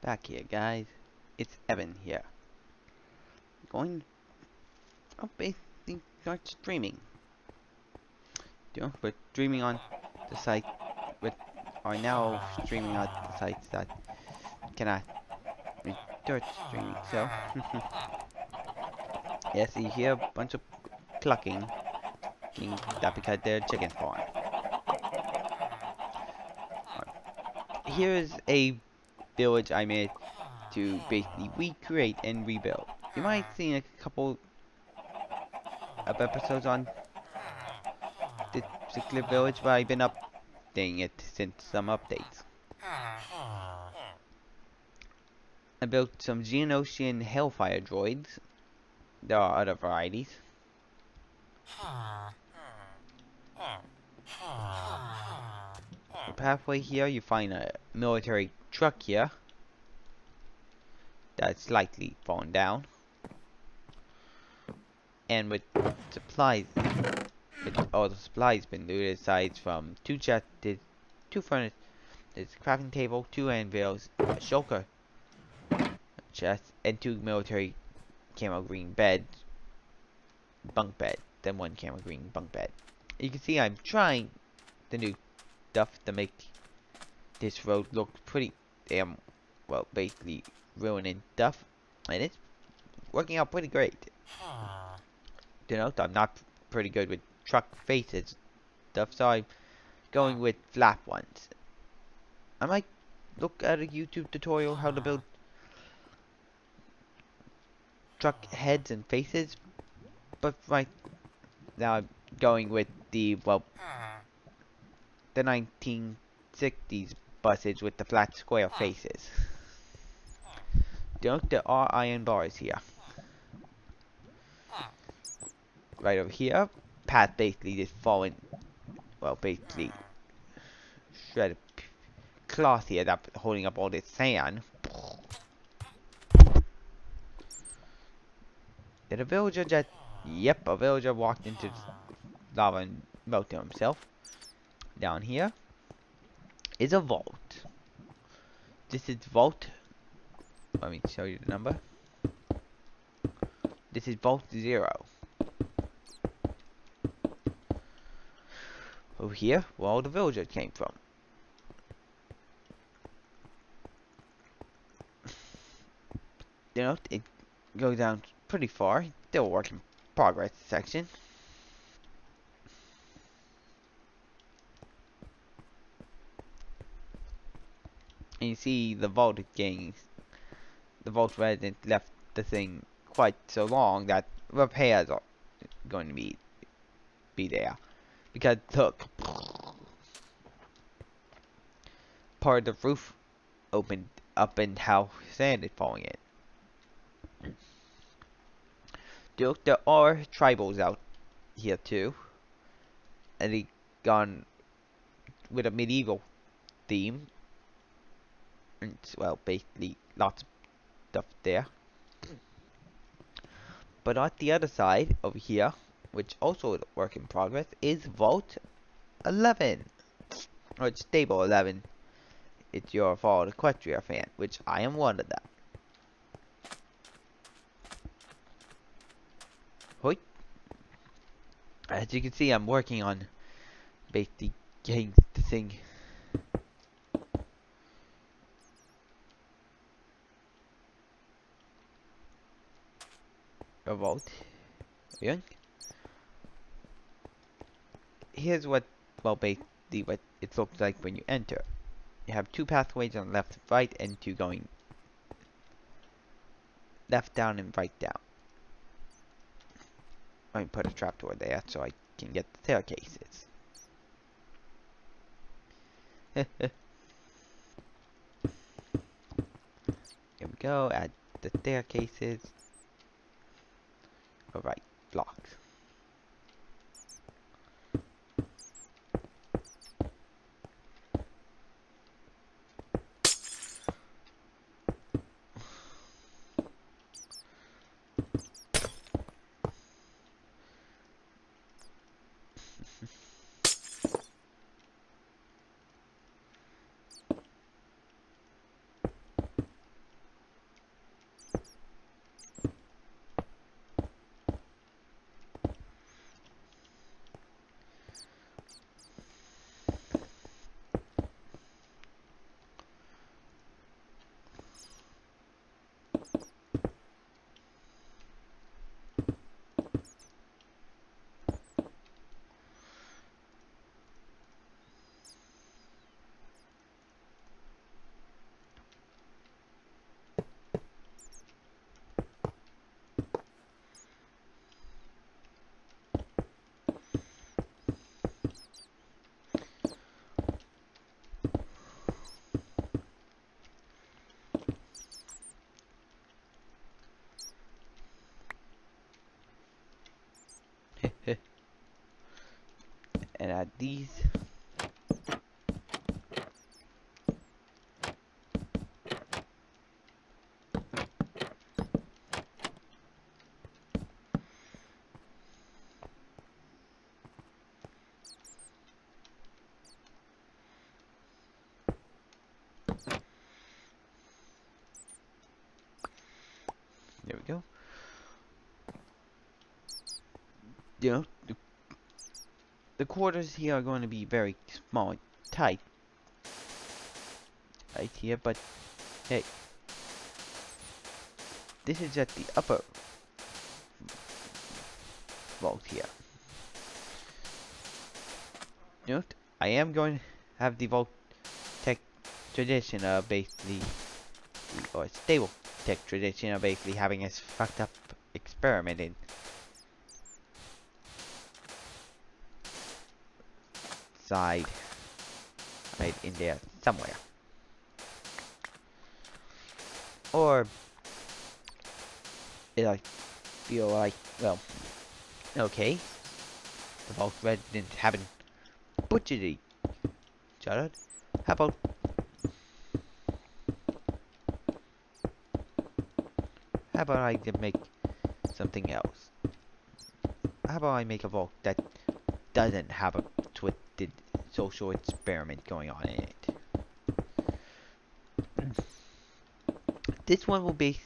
Back here, guys. It's Evan here. Going. Oh, basically start streaming. But streaming on the site, but are now streaming on the sites that cannot restart streaming. So, yes, you hear a bunch of clucking. That because they're chicken farm. Here is a village I made to basically recreate and rebuild. You might have seen a couple of episodes on this particular village, but I've been updating it since some updates. I built some Geonosian Hellfire droids. There are other varieties. Halfway here you find a military truck here that's slightly fallen down. And with supplies, with all the supplies been looted aside from two chests, two furnaces, there's a crafting table, two anvils, a shulker chest, and two military camo green beds, bunk bed, then one camo green bunk bed. You can see I'm trying the new stuff to make this road look pretty damn well, basically ruining stuff, and it's working out pretty great. You know, I'm not pretty good with truck faces stuff, so I'm going with flat ones. I might look at a YouTube tutorial how to build truck heads and faces, but right now I'm going with the 1960s buses with the flat square faces. Don't there are iron bars here. Right over here, path basically just falling, basically shredded cloth here that's holding up all this sand. Did a villager just... Yep, a villager walked into lava and melted himself. Down here is a vault. This is vault. Let me show you the number. This is vault 0. Over here, where all the villagers came from. You know, it goes down pretty far. Still work in progress section. And you see the vault gang, the vault resident left the thing quite so long that repairs are going to be there. Because look, part of the roof opened up and how sand is falling in. Look, there are tribals out here too. And they gone with a medieval theme. And, well, basically lots of stuff there. But at the other side, over here, which also is a work in progress, is Vault 11. Or it's Stable 11. It's your Fallout Equestria fan, which I am one of them. Hoi. As you can see, I'm working on basically getting the thing a vault. Here's what, basically what it looks like when you enter. You have two pathways on left and right, and two going left down and right down. Let me put a trapdoor there so I can get the staircases. Here we go, add the staircases. Alright, blocks. add these. There we go. You know, the quarters here are going to be very small and tight right here, but hey, this is at the upper vault here. Note, I am going to have the vault tech tradition of basically, or stable tech tradition of basically having this fucked up experiment inside, right in there somewhere. Or, I feel like, well, okay, the vault residents haven't butchered each other. How about I just make something else? How about I make a vault that doesn't have a twisted social experiment going on in it? This one will be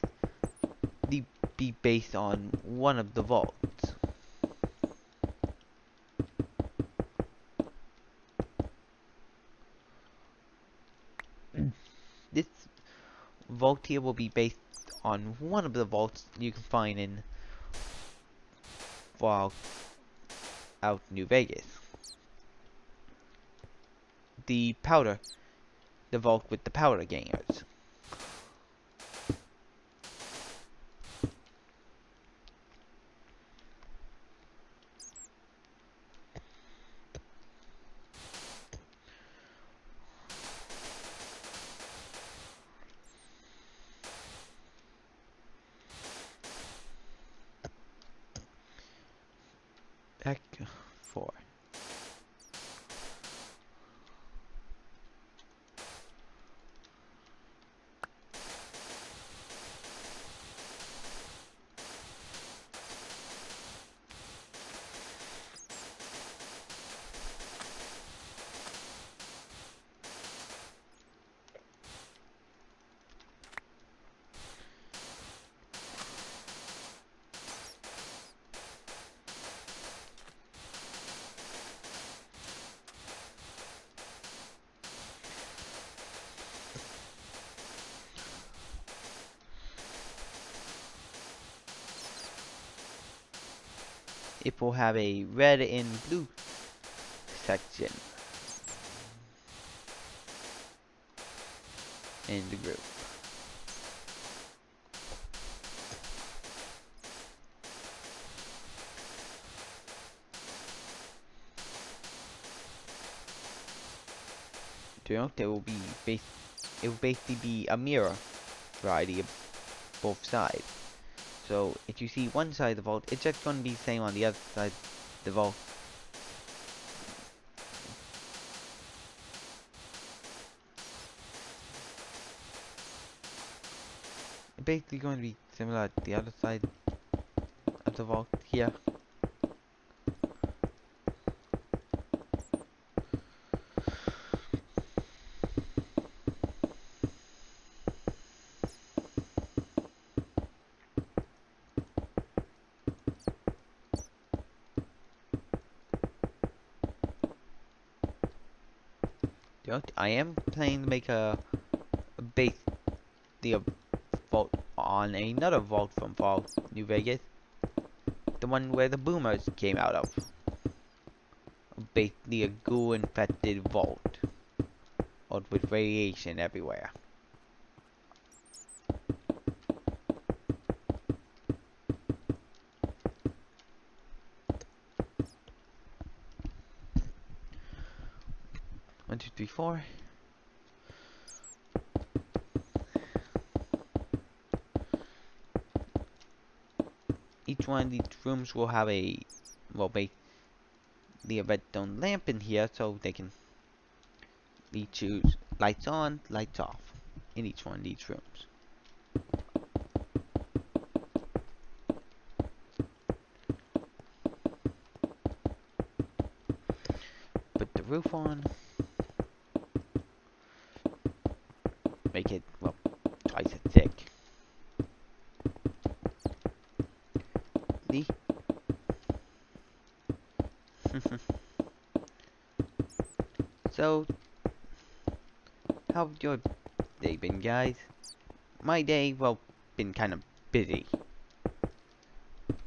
based on one of the vaults. This vault here will be based on one of the vaults you can find in Fallout New Vegas. The vault with the powder gangers. Back 4. It will have a red and blue section in the group. There will be it will basically be a mirror variety of both sides. So if you see one side of the vault, it's just going to be the same on the other side of the vault. It's basically going to be similar to the other side of the vault here. I am planning to make a base the vault on another vault from Fallout New Vegas, the one where the boomers came out of. Basically a ghoul-infected vault, with radiation everywhere. One, two, three, four. Each one of these rooms will have the basically a redstone lamp in here so they can choose lights on, lights off in each one of these rooms. Put the roof on. Make it, well, twice as thick. The So, how's your day been, guys? My day, well, been kind of busy.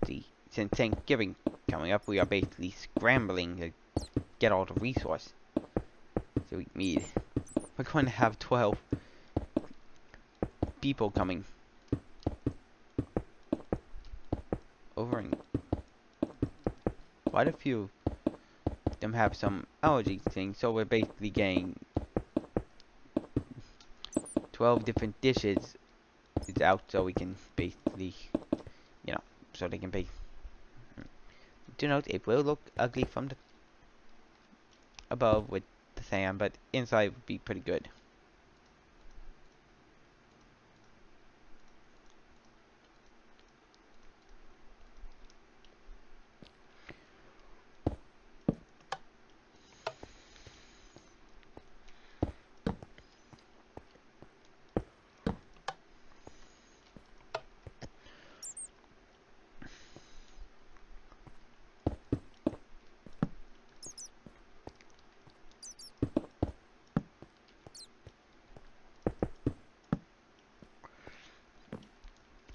See, since Thanksgiving coming up, we are basically scrambling to get all the resources. So we need. We're going to have 12 people coming over, and quite a few of them have some allergy things. So we're basically getting 12 different dishes out, so we can basically, you know, so they can bake. Do note, it will look ugly from the above with the sand, but inside would be pretty good.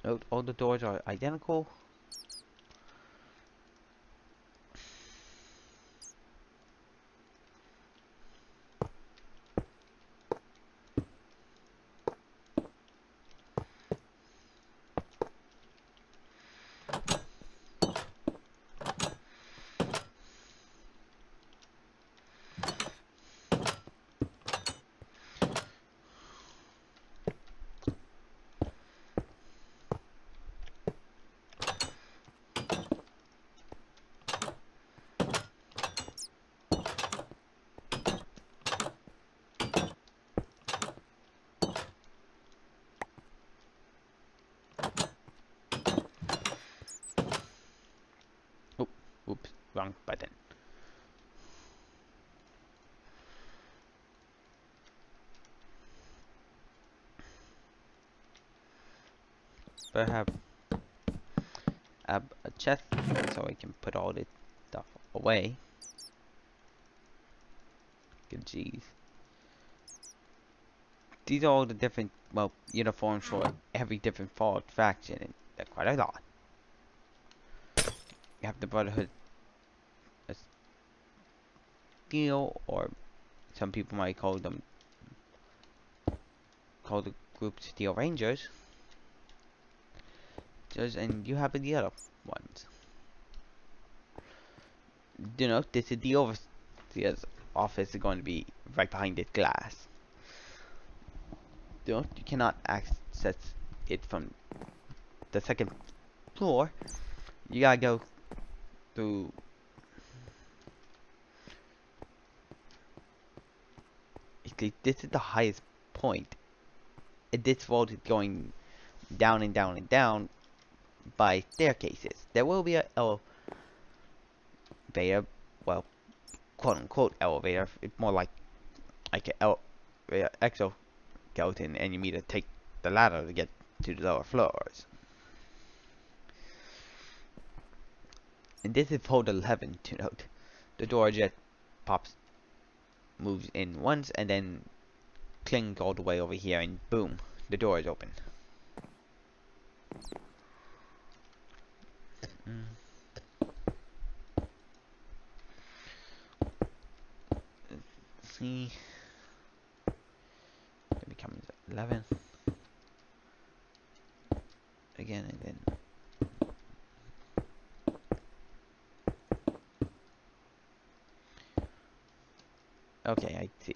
Note, all the doors are identical. Oh, oops, wrong button. But I have a chest so I can put all this stuff away. Good jeez. These are all the different, well, uniforms for every different Fallout faction, and they're quite a lot. You have the Brotherhood of Steel, or some people might call the group Steel Rangers. And you have the other ones. Do note, this is the overseer's office is going to be right behind this glass. Do note, you cannot access it from the second floor. You gotta go through this is the highest point. And this road is going down and down and down by staircases. There will be an elevator, well, quote unquote elevator. It's more like an exoskeleton, and you need to take the ladder to get to the lower floors. And this is fold 11 to note. The door just moves in once, and then clings all the way over here, and boom, the door is open. Let's see. It becomes 11 again, and then okay, I see.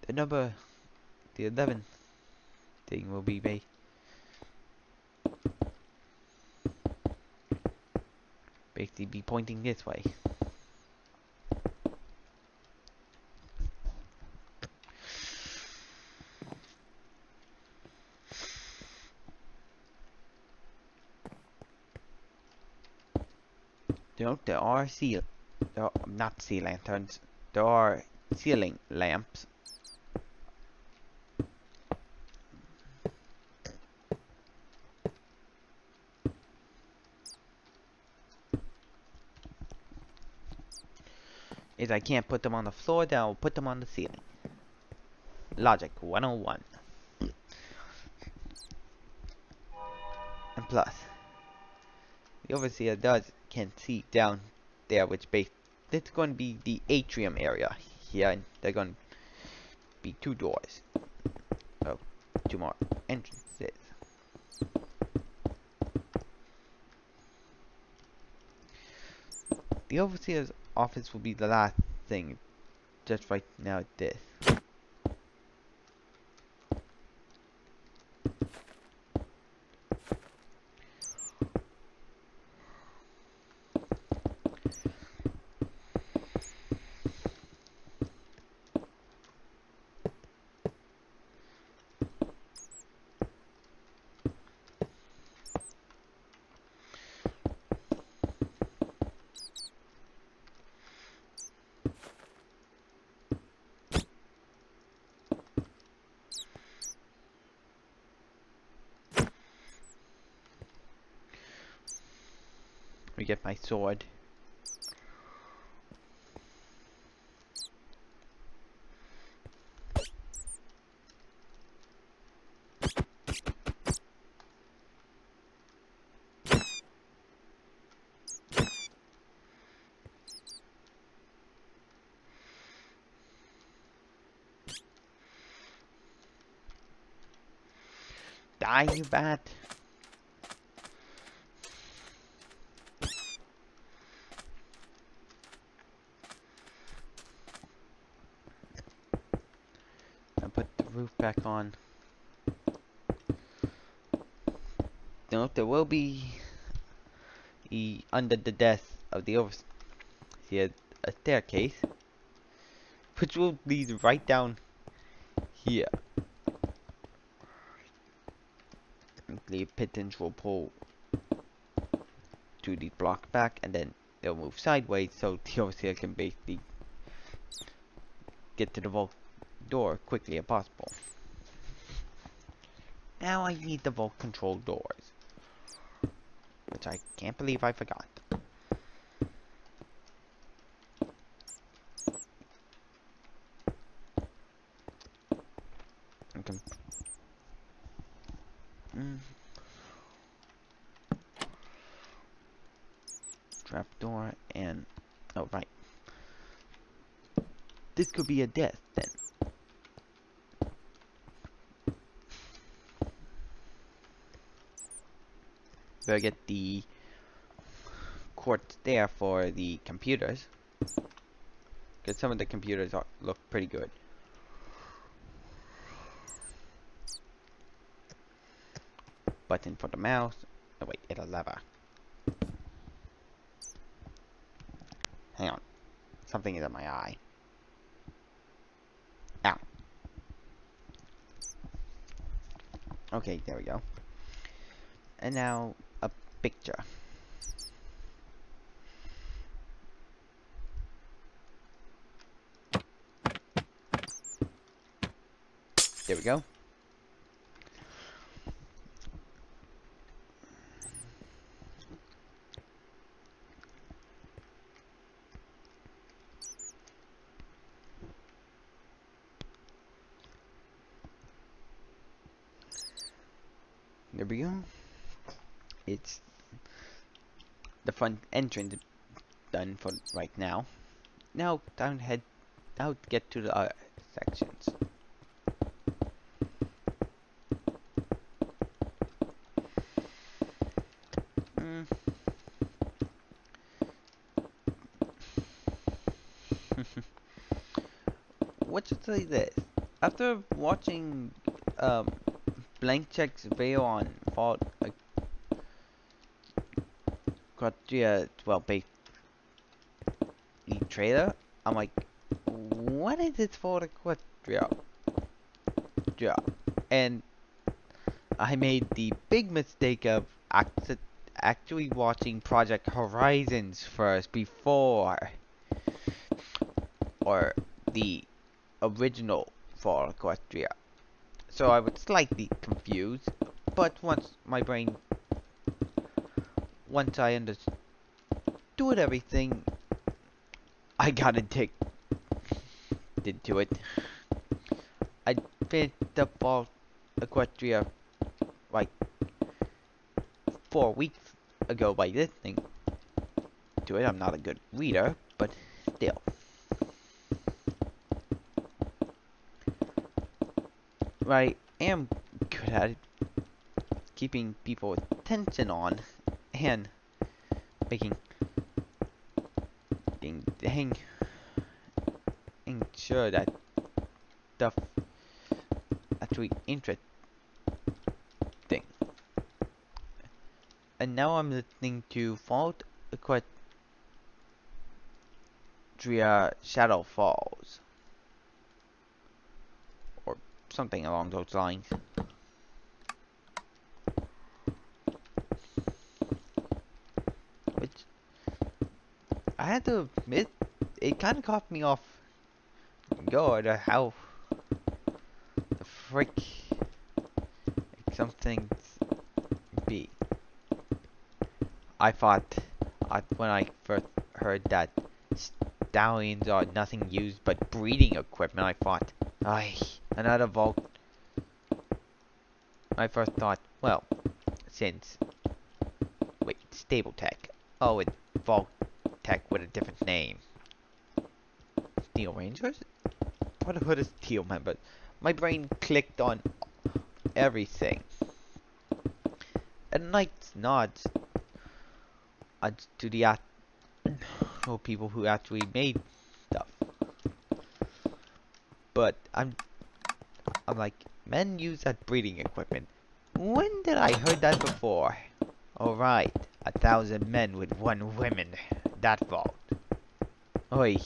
The 11th thing will be basically be pointing this way. You know, there are not sea lanterns, there are ceiling lamps. If I can't put them on the floor, then I'll put them on the ceiling. Logic 101. And plus, the overseer can see down there, it's going to be the atrium area here, and there are going to be two doors. Oh, two more entrances. The overseer's office will be the last thing, just right now. This. Let me get my sword. Die, you bat! I'll put the roof back on. Note there will be under the desk of the overseer a staircase, which will lead right down here. The pittance will pull to the block back, and then they'll move sideways so the overseer can basically get to the vault door quickly as possible. Now I need the vault control doors, which I can't believe I forgot. Okay. Trapdoor and oh right, this could be a death then. Better get the quartz there for the computers, because some of the computers look pretty good. Button for the mouse. Oh wait, it's a lever. Hang on. Something is in my eye. Ow. Okay, there we go. And now, a picture. There we go. There we go. It's the front entrance done for right now. Now now get to the other sections. What should I say this? After watching Blank Check's video on Fault Quadria, well, trailer, I'm like, what is this for the Quadria? Yeah. And I made the big mistake of actually watching Project Horizons first before, or the original for Equestria. So I was slightly confused, but once I understood everything, I got addicted to it. I finished up all Equestria like 4 weeks ago by listening to it. I'm not a good reader, but still. I am good at it, keeping people's attention on, and making dang sure that stuff actually interesting. And now I'm listening to Fallout Equestria Shadow Falls, or something along those lines. Which, I had to admit, it kind of caught me off guard how the frick some things be. I thought, when I first heard that stallions are nothing used but breeding equipment, I thought, ay, another vault. I first thought, well, since, wait, stable tech. Oh, it's vault tech with a different name. Steel Rangers? Brotherhood of Steel members. My brain clicked on everything. And Knight's nods to the people who actually made stuff. But I'm like, men use that breeding equipment. When did I heard that before? Alright, 1,000 men with 1 woman. That vault. Oi.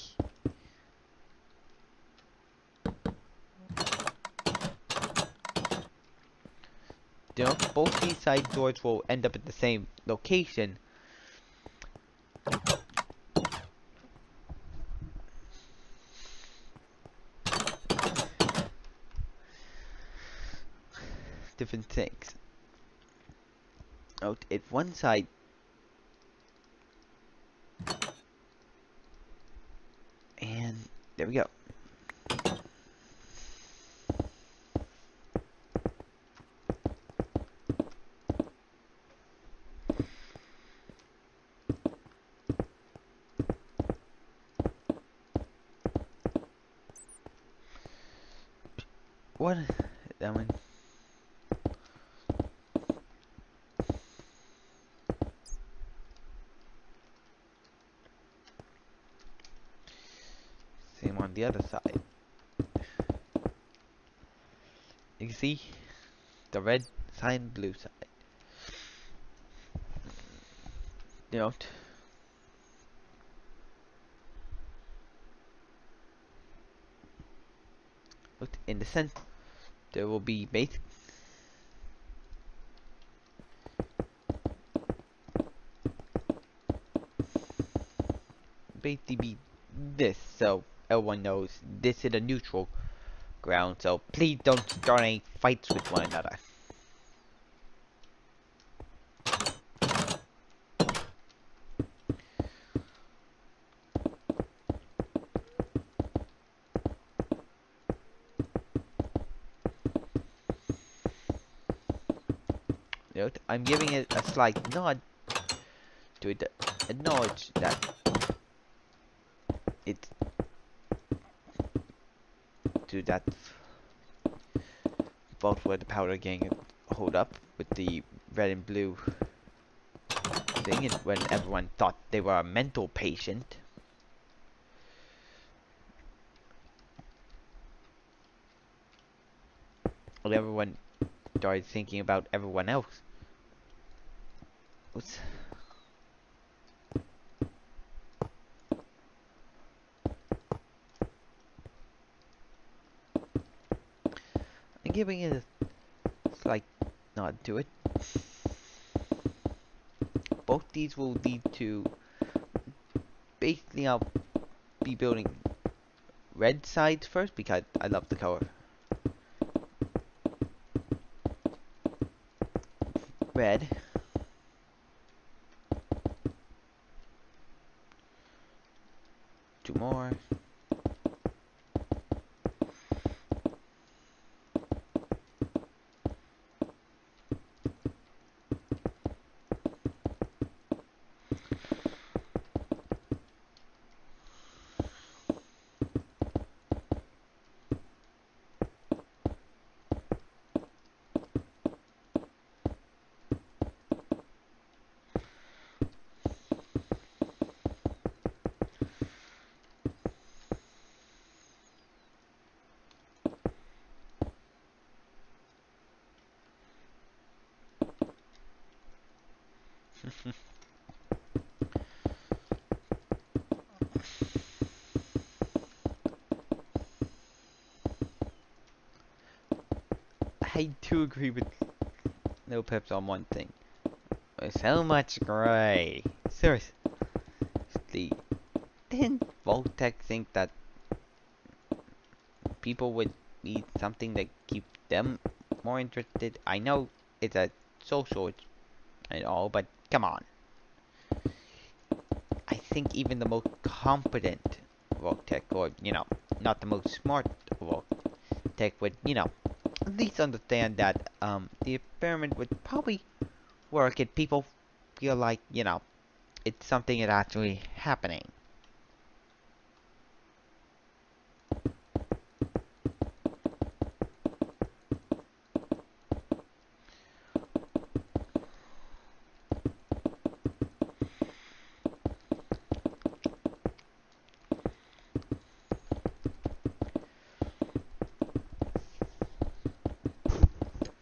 Both these side doors will end up at the same location. Different things. Oh, it's one side. And there we go. What? That one. Same on the other side. You can see the red side and blue side. Note. Look, in the center there will be basically be this, so everyone knows this is a neutral ground, so please don't start any fights with one another. Note, I'm giving it a slight nod to acknowledge that it's to that vault where the powder gang hold up with the red and blue thing, and when everyone thought they were a mental patient. When everyone started thinking about everyone else. What's and giving it a slight nod to it. Both these will lead to, basically I'll be building red sides first because I love the color red. Two more. I do agree with no pips on one thing. There's so much gray. Seriously, didn't Voltec think that people would need something to keep them more interested? I know it's a social and all, but come on. I think even the most competent Voltec, or, not the most smart Voltec would, at least understand that the experiment would probably work if people feel like, it's something that's actually happening.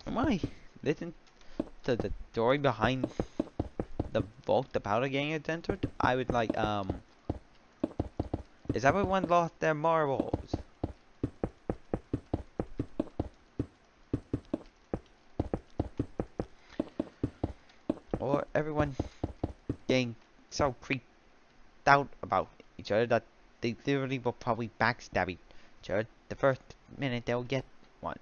When I listen to the story behind the vault the powder gang had entered, I would like, is everyone lost their marbles? Or everyone getting so creeped out about each other that they literally will probably backstab each other the first minute they'll get one.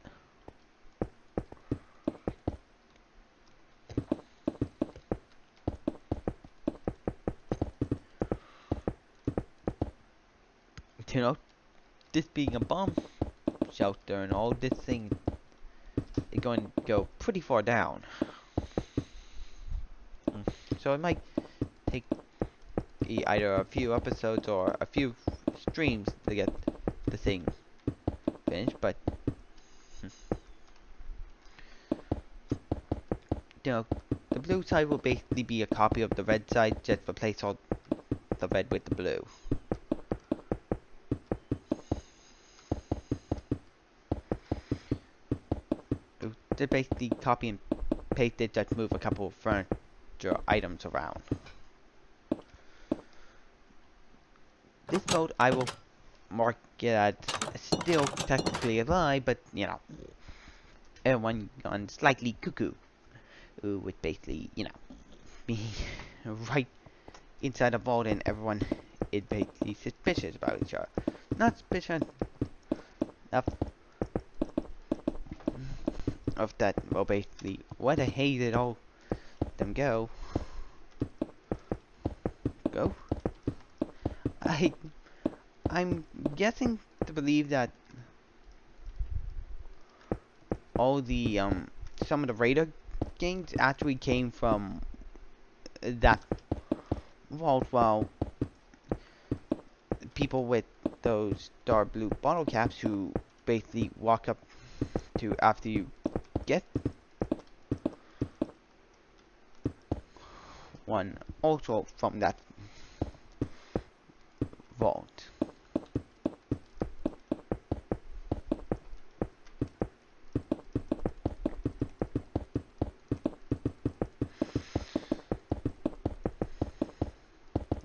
This being a bomb shelter and all this thing is going to go pretty far down. So it might take either a few episodes or a few streams to get the thing finished, but the blue side will basically be a copy of the red side, just replace all the red with the blue. They basically copy and paste it, just move a couple of furniture items around. This mode I will mark it as still technically alive, but everyone gone slightly cuckoo. With basically, be right inside a vault and everyone is basically suspicious about each other. Not suspicious enough of that, well, basically, what a hey did all them go? Go? I'm guessing to believe that all the, some of the radar gains actually came from that vault, while people with those dark blue bottle caps who basically walk up to after you get one also from that vault.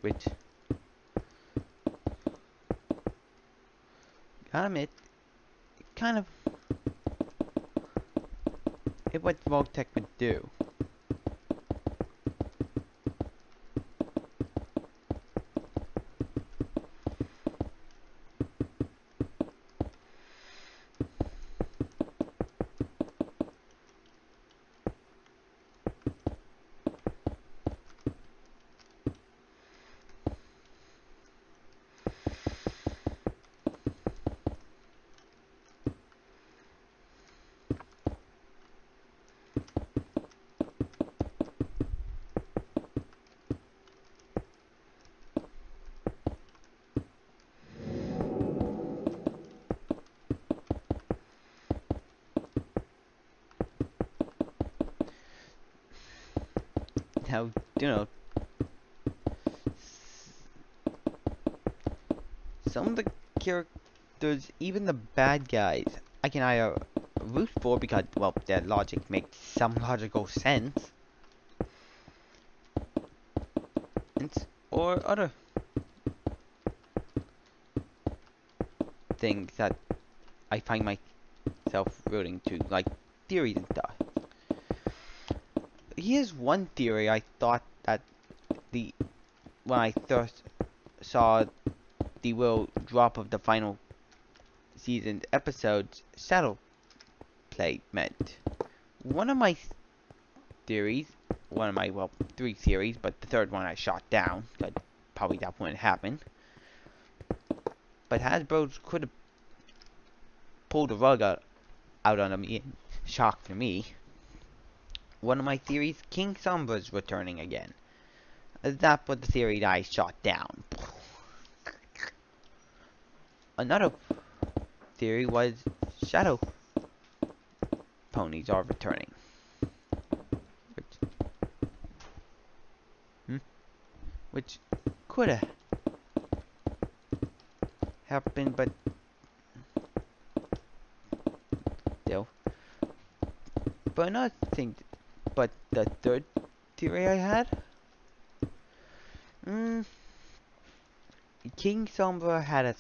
Which, gotta admit, kind of what Rogue Tech would do. Now, you know, some of the characters, even the bad guys, I can either root for because, well, their logic makes some logical sense, or other things that I find myself rooting to, like theories and stuff. Here's one theory I thought that when I first saw the will drop of the final season's episodes shadow play meant. One of my theories, well, 3 theories, but the third one I shot down, because probably that wouldn't happen. But Hasbro could have pulled the rug out on me, shock for me. One of my theories, King Sombra's returning again. That was the theory that I shot down. Another theory was Shadow Ponies are returning. Which could have happened, but still. But another thing, but the third theory I had, King Sombra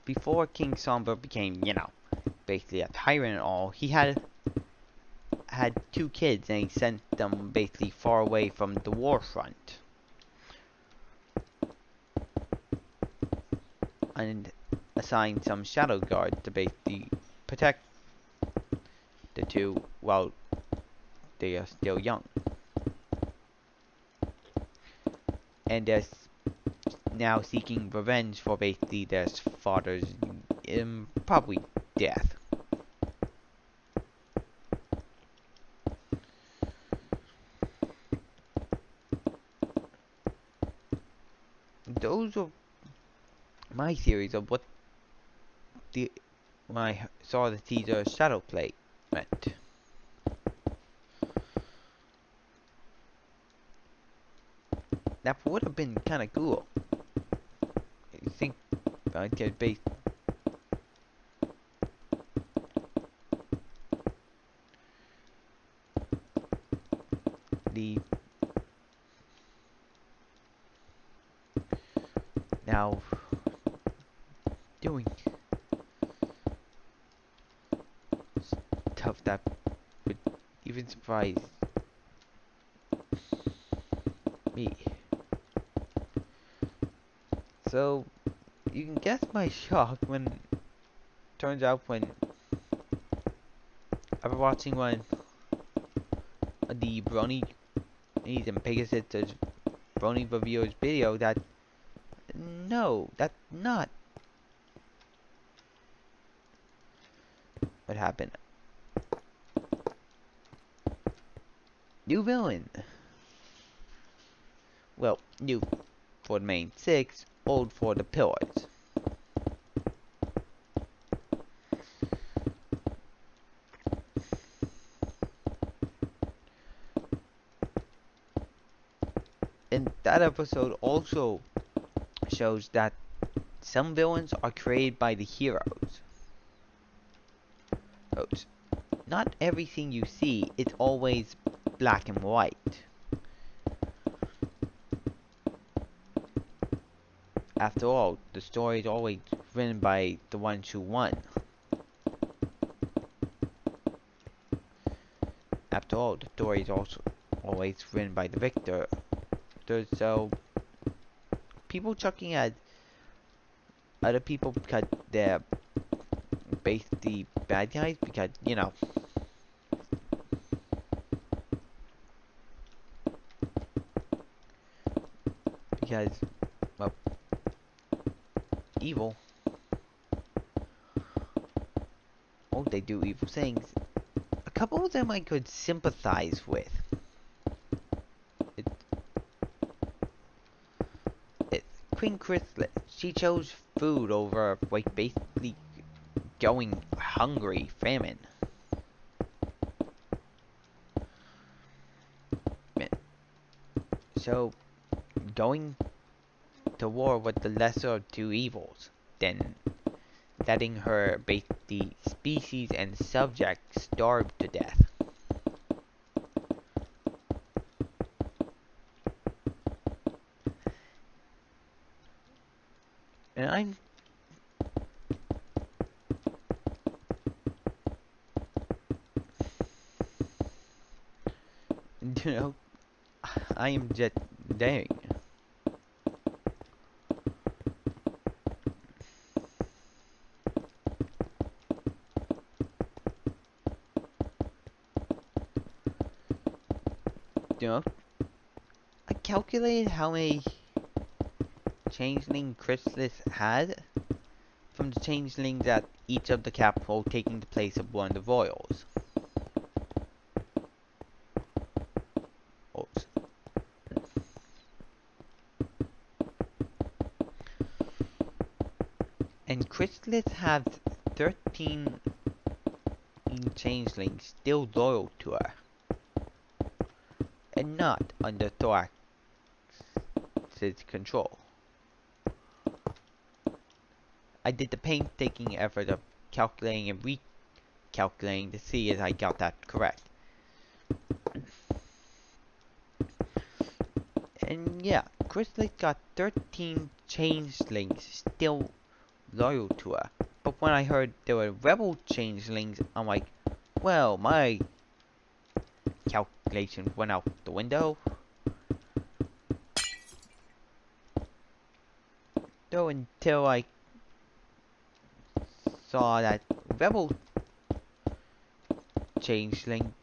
before King Sombra became, you know, basically a tyrant and all, he had 2 kids and he sent them basically far away from the war front. And assigned some shadow guards to basically protect the 2 while they are still young. And they're now seeking revenge for basically their father's probably death. Those are my theories of what when I saw the teaser shadow play meant. That would have been kind of cool. You think I could base the now doing stuff that would even surprise me. So you can guess my shock when turns out when I was watching one of the Brony and Pegasus Brony reviewers video that no, that's not what happened. New villain. Well, new for the main 6, old for the pillars. And that episode also shows that some villains are created by the heroes. Not everything you see is always black and white. After all, the story is always written by the ones who won. after all, the story is also always written by the victor. So people chucking at other people because they're basically bad guys, because because well, evil. Oh, they do evil things. A couple of them I could sympathize with. It, it's Queen Chrysalis. She chose food over, like, basically going hungry, famine. So, going to war with the lesser of two evils, then letting her basically species and subjects starve to death. And I'm you know, I am just daring. You know, I calculated how many changeling Chrysalis had from the changelings at each of the capital taking the place of one of the royals. Oops. And Chrysalis has 13 changelings still loyal to her, and not under Thorax's control. I did the painstaking effort of calculating and recalculating to see if I got that correct. And yeah, Chrysalis got 13 changelings still loyal to her. But when I heard there were rebel changelings, I'm like, well, my calculations went out the window. Though until I saw that rebel changeling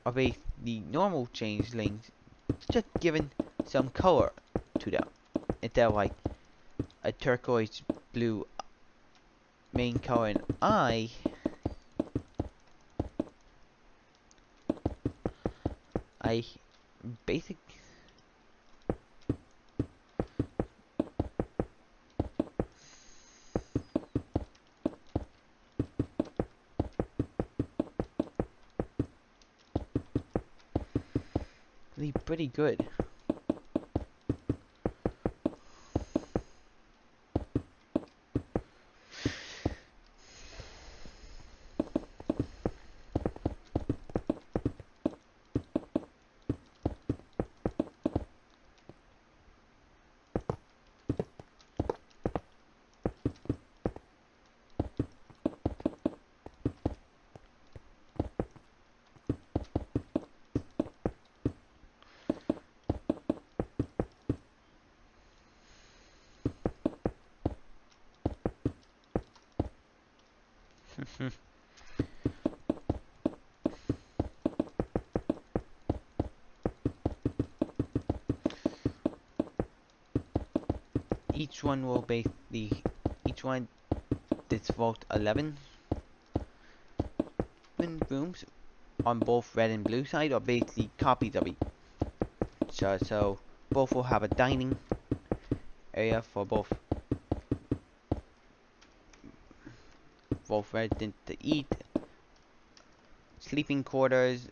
are the normal changelings, just given some color to them. Instead of like a turquoise blue main color and I basically pretty good. Each one will basically, each one this vault 11 rooms on both red and blue side are basically copies of each. So both will have a dining area for both residents to eat, sleeping quarters,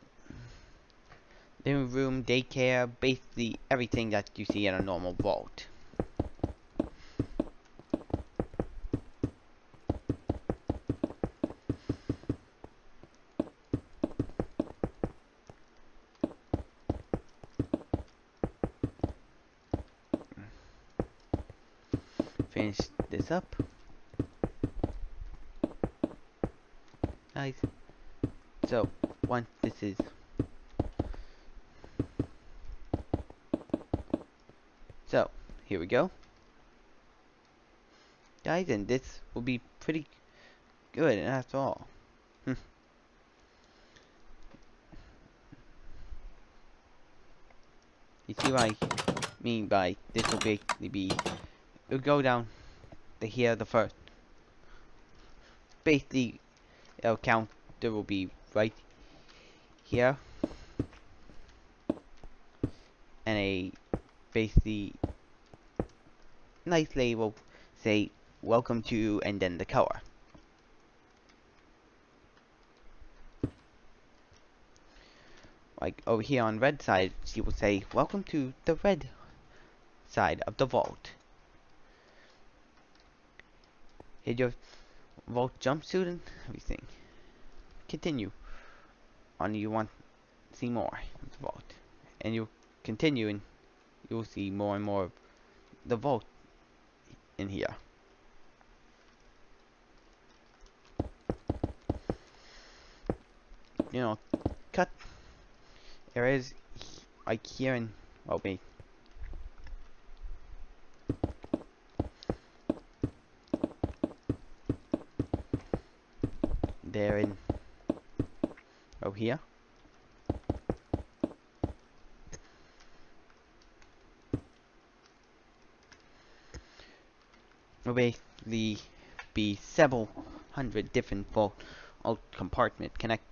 living room, daycare, basically everything that you see in a normal vault. Finish this up. Nice. So, once this is So, here we go. Guys, and this will be pretty good after all. You see what I mean by this will basically be, it'll go down the here the first. Basically, it'll count, there will be right here, and a basically nice label, say, welcome to, and then the color. Like over here on red side, she will say, welcome to the red side of the vault. Here's your vault jumpsuit and everything. Continue on, you want to see more of the vault. And you'll continue and you'll see more and more of the vault in here. You know, cut areas like here and, oh wait. There and over here. Will basically be several hundred different vault compartment connect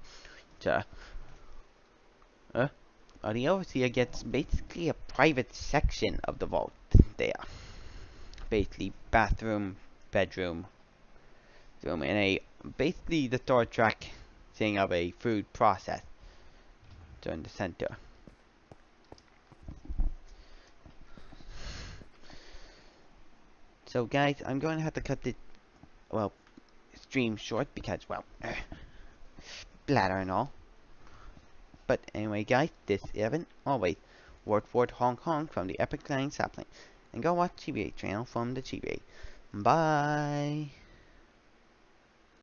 to the overseer gets basically a private section of the vault there. Basically bathroom, bedroom, room, and a basically the third track thing of a food process during the center. So guys, I'm going to have to cut the stream short because bladder and all. But anyway guys, this is Evan, always word Hong Kong from the Epic Clang Sapling. And go watch TBA channel from the TBA. Bye.